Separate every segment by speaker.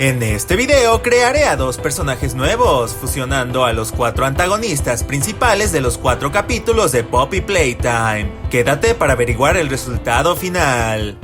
Speaker 1: En este video crearé a dos personajes nuevos, fusionando a los 4 antagonistas principales de los 4 capítulos de Poppy Playtime. Quédate para averiguar el resultado final.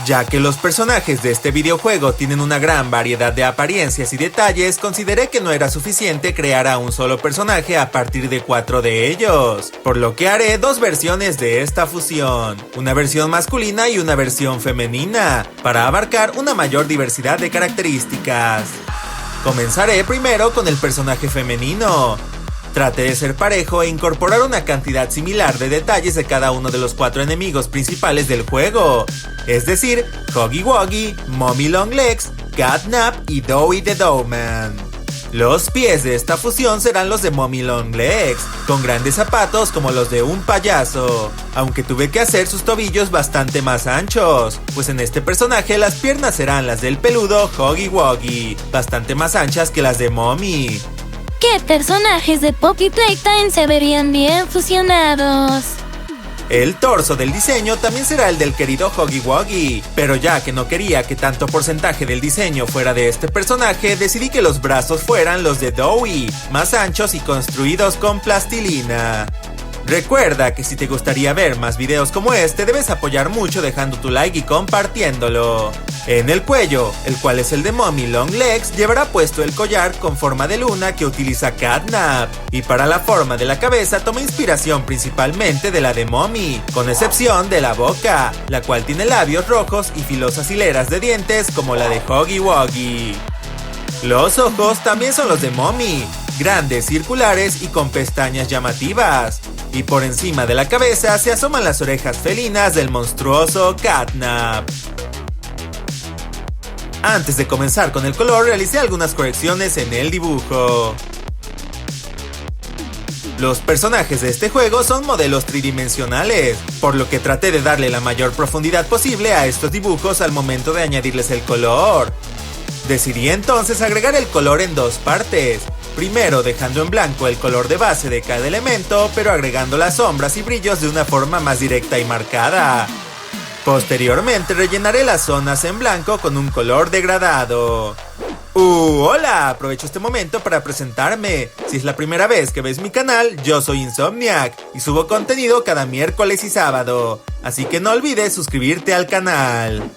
Speaker 1: Ya que los personajes de este videojuego tienen una gran variedad de apariencias y detalles, consideré que no era suficiente crear a un solo personaje a partir de 4 de ellos, por lo que haré 2 versiones de esta fusión, una versión masculina y una versión femenina, para abarcar una mayor diversidad de características. Comenzaré primero con el personaje femenino. Trate de ser parejo e incorporar una cantidad similar de detalles de cada uno de los 4 enemigos principales del juego, es decir, Huggy Wuggy, Mommy Longlegs, Catnap y Doughy the Dough-Man. Los pies de esta fusión serán los de Mommy Longlegs, con grandes zapatos como los de un payaso, aunque tuve que hacer sus tobillos bastante más anchos, pues en este personaje las piernas serán las del peludo Huggy Wuggy, bastante más anchas que las de Mommy.
Speaker 2: ¿Qué personajes de Poppy Playtime se verían bien fusionados?
Speaker 1: El torso del diseño también será el del querido Huggy Wuggy, pero ya que no quería que tanto porcentaje del diseño fuera de este personaje, decidí que los brazos fueran los de Doughy, más anchos y construidos con plastilina. Recuerda que si te gustaría ver más videos como este, debes apoyar mucho dejando tu like y compartiéndolo. En el cuello, el cual es el de Mommy Longlegs, llevará puesto el collar con forma de luna que utiliza Catnap. Y para la forma de la cabeza toma inspiración principalmente de la de Mommy, con excepción de la boca, la cual tiene labios rojos y filosas hileras de dientes como la de Huggy Wuggy. Los ojos también son los de Mommy, grandes, circulares y con pestañas llamativas. Y por encima de la cabeza se asoman las orejas felinas del monstruoso Catnap. Antes de comenzar con el color, realicé algunas correcciones en el dibujo. Los personajes de este juego son modelos tridimensionales, por lo que traté de darle la mayor profundidad posible a estos dibujos al momento de añadirles el color. Decidí entonces agregar el color en 2 partes. Primero dejando en blanco el color de base de cada elemento, pero agregando las sombras y brillos de una forma más directa y marcada. Posteriormente rellenaré las zonas en blanco con un color degradado. Hola, aprovecho este momento para presentarme. Si es la primera vez que ves mi canal, yo soy Insomniac y subo contenido cada miércoles y sábado, así que no olvides suscribirte al canal.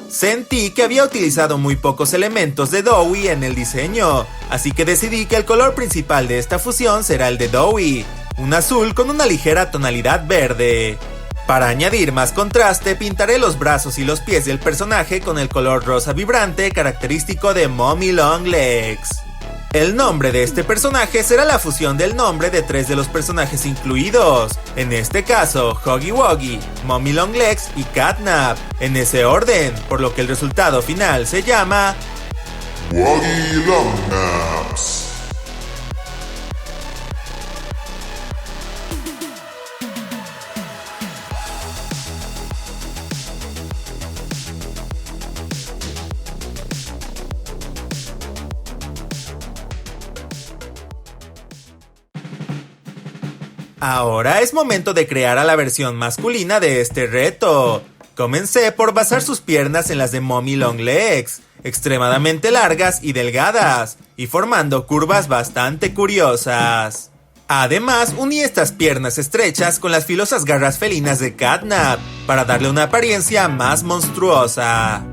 Speaker 1: Sentí que había utilizado muy pocos elementos de Doughy en el diseño, así que decidí que el color principal de esta fusión será el de Doughy, un azul con una ligera tonalidad verde. Para añadir más contraste, pintaré los brazos y los pies del personaje con el color rosa vibrante característico de Mommy Longlegs. El nombre de este personaje será la fusión del nombre de 3 de los personajes incluidos, en este caso Huggy Wuggy, Mommy Longlegs y Catnap, en ese orden, por lo que el resultado final se llama
Speaker 3: Wuggy Longnaps.
Speaker 1: Ahora es momento de crear a la versión masculina de este reto. Comencé por basar sus piernas en las de Mommy Longlegs, extremadamente largas y delgadas, y formando curvas bastante curiosas. Además, uní estas piernas estrechas con las filosas garras felinas de Catnap, para darle una apariencia más monstruosa.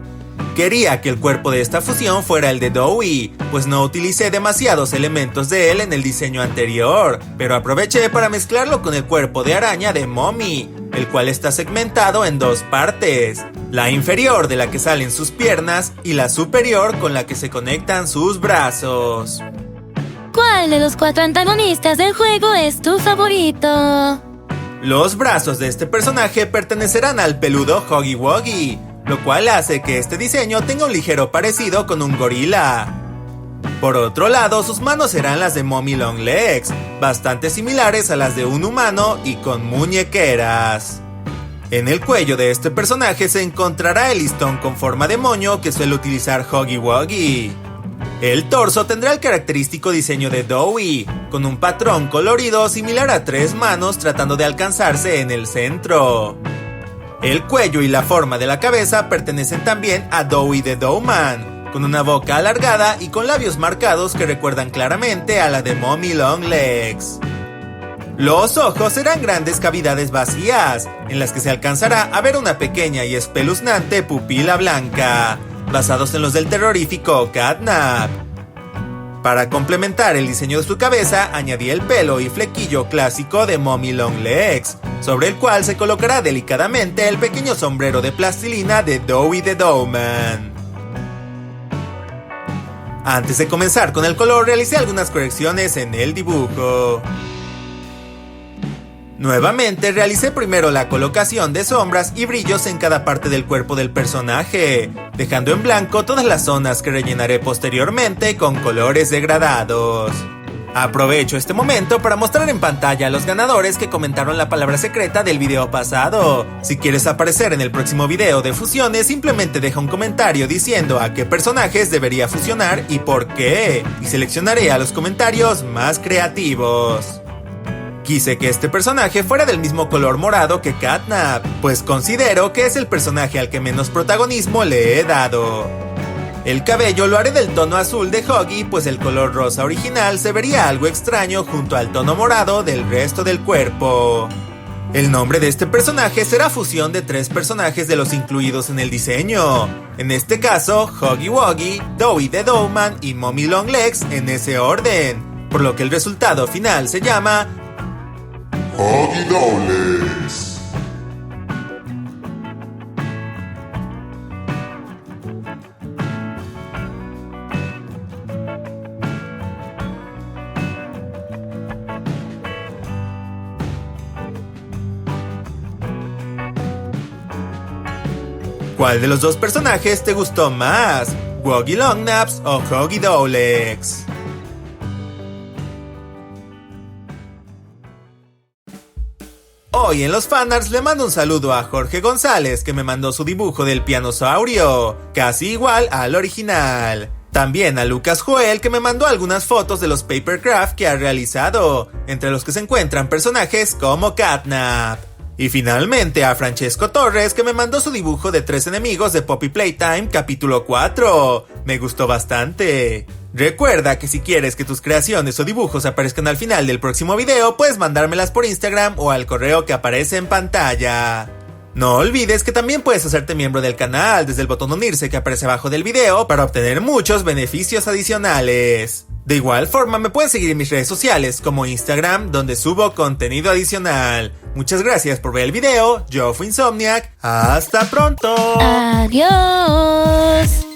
Speaker 1: Quería que el cuerpo de esta fusión fuera el de Doughy, pues no utilicé demasiados elementos de él en el diseño anterior, pero aproveché para mezclarlo con el cuerpo de araña de Mommy, el cual está segmentado en 2 partes, la inferior de la que salen sus piernas y la superior con la que se conectan sus brazos.
Speaker 2: ¿Cuál de los 4 antagonistas del juego es tu favorito?
Speaker 1: Los brazos de este personaje pertenecerán al peludo Huggy Wuggy, lo cual hace que este diseño tenga un ligero parecido con un gorila. Por otro lado, sus manos serán las de Mommy Longlegs, bastante similares a las de un humano y con muñequeras. En el cuello de este personaje se encontrará el listón con forma de moño que suele utilizar Huggy Wuggy. El torso tendrá el característico diseño de Doughy, con un patrón colorido similar a 3 manos tratando de alcanzarse en el centro. El cuello y la forma de la cabeza pertenecen también a Doughy the Doughman, con una boca alargada y con labios marcados que recuerdan claramente a la de Mommy Longlegs. Los ojos serán grandes cavidades vacías, en las que se alcanzará a ver una pequeña y espeluznante pupila blanca, basados en los del terrorífico Catnap. Para complementar el diseño de su cabeza, añadí el pelo y flequillo clásico de Mommy Longlegs, sobre el cual se colocará delicadamente el pequeño sombrero de plastilina de Doughy the Doughman. Antes de comenzar con el color, realicé algunas correcciones en el dibujo. Nuevamente realicé primero la colocación de sombras y brillos en cada parte del cuerpo del personaje, dejando en blanco todas las zonas que rellenaré posteriormente con colores degradados. Aprovecho este momento para mostrar en pantalla a los ganadores que comentaron la palabra secreta del video pasado. Si quieres aparecer en el próximo video de fusiones, simplemente deja un comentario diciendo a qué personajes debería fusionar y por qué, y seleccionaré a los comentarios más creativos. Quise que este personaje fuera del mismo color morado que Catnap, pues considero que es el personaje al que menos protagonismo le he dado. El cabello lo haré del tono azul de Huggy, pues el color rosa original se vería algo extraño junto al tono morado del resto del cuerpo. El nombre de este personaje será fusión de 3 personajes de los incluidos en el diseño. En este caso, Huggy Wuggy, Doughy the Doughman y Mommy Longlegs en ese orden, por lo que el resultado final se llama
Speaker 3: Huggy Doughlegs.
Speaker 1: ¿Cuál de los dos personajes te gustó más? ¿Wuggy Longnaps o Huggy Doughlegs? Hoy en los fanarts le mando un saludo a Jorge González, que me mandó su dibujo del pianosaurio, casi igual al original. También a Lucas Joel, que me mandó algunas fotos de los papercraft que ha realizado, entre los que se encuentran personajes como Catnap. Y finalmente a Francesco Torres, que me mandó su dibujo de 3 enemigos de Poppy Playtime capítulo 4. Me gustó bastante. Recuerda que si quieres que tus creaciones o dibujos aparezcan al final del próximo video, puedes mandármelas por Instagram o al correo que aparece en pantalla. No olvides que también puedes hacerte miembro del canal desde el botón unirse que aparece abajo del video para obtener muchos beneficios adicionales. De igual forma me puedes seguir en mis redes sociales como Instagram, donde subo contenido adicional. Muchas gracias por ver el video, yo fui Insomniac, hasta pronto.
Speaker 2: Adiós.